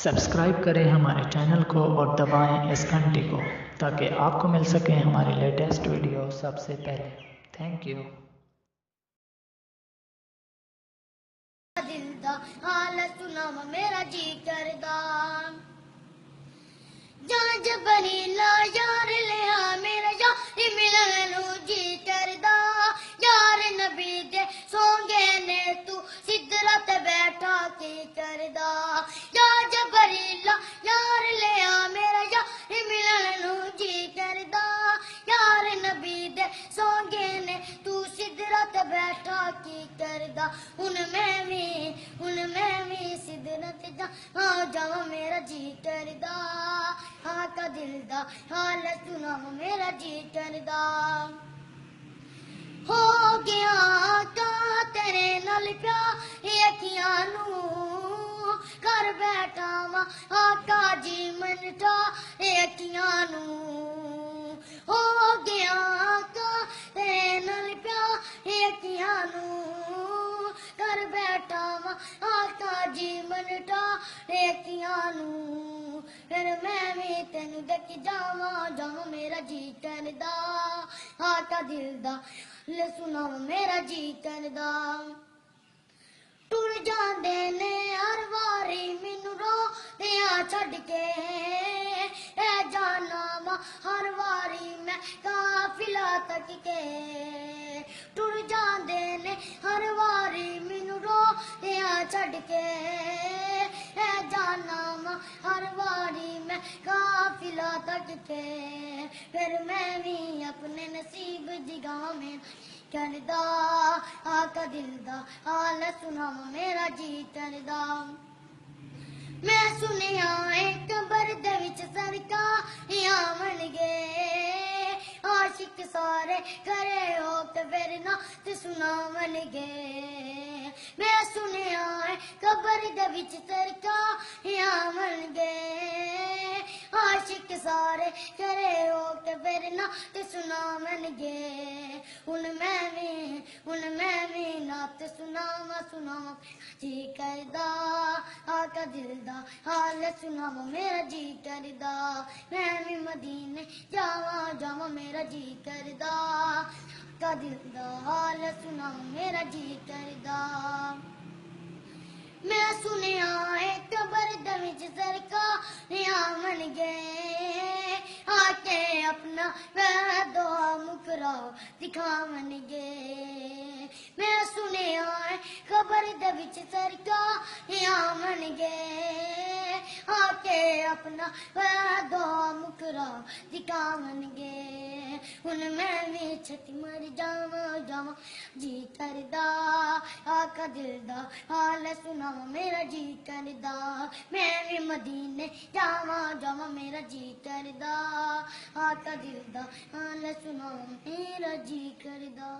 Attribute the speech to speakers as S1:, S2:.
S1: Subscribe करें हमारे channel को और दबाएं इस घंटी को ताकि आपको मिल सके हमारी लेटेस्ट वीडियो सबसे पहले। Thank you.
S2: दिल दा हाल सुनावा मेरा जी करदा जान जबरीला यार लिया मेरा यार मिलन नू जी करदा यार नबी दे सोंगे ने तू सिदरत बैठा की करदा यार जबरीला यार लिया मेरा यार मिलन नू जी करदा यार नबी दे सोंगे ने तू सिदरत बैठा की करदा हुन मैं भी सिदरत जावा मेरा जी करदा हाँ का दिल दा हाल सुना मेरा जी करदा हो गया का तेरे नाल प्यार अखियां नू कर बैठा वा आका जी मनटा अखियां नू हो गया का तेरे नाल प्यार अखियां नू कर बैठा वा आका जी मनटा अखियां नू फिर मैं भी तेनू देख जावा मेरा जी करदा आका दिल दा ले सुना मेरा जी करदा टुर जांदे ने हर वारी मैनू रोंदियां छड्ड के ए जाना वा हर वारी मैं काफिला तक के टुर जांदे ने हर वारी मैनू रोंदियां छड्ड के ए जाना वा हर वारी मैं काफिला तक के फिर मैं भी अपने नसीब जगावां में करदा आका दिल दा हाल सुनावा मेरा जी करदा मैं सुनिया एक कबर दे विच सरकारियां बन गए आशिक सारे करे हो ते फिर ना ते सुनावन गए मैं सुनिया कबर दे विच सरकारियां बन गए आशिक सारे करे हो ते फिर ना ते सुनावन गए हुन मैं भी नात सुनावा जी करदा आका दिल दा हाल सुनावा मेरा जी करदा मैं भी मदीने जावा मेरा जी करदा आका दिल दा हाल सुनावा मेरा जी करदा मैं सुनिया कबर दे विच सरकारियां बन गए आके अपना वैदो मुकरा दिखावन गए मैं सुनिया कबर दे विच सरकारियां बन गए आके अपना वैदो मुकरा दिखावन गए हुन मैं भी छती मर जावा जी करदा आका दिल दा हाल सुनावा मेरा जी करदा मैं भी मदीने जावा मेरा जी करदा आका दिल दा हाल सुनावा मेरा जी करदा।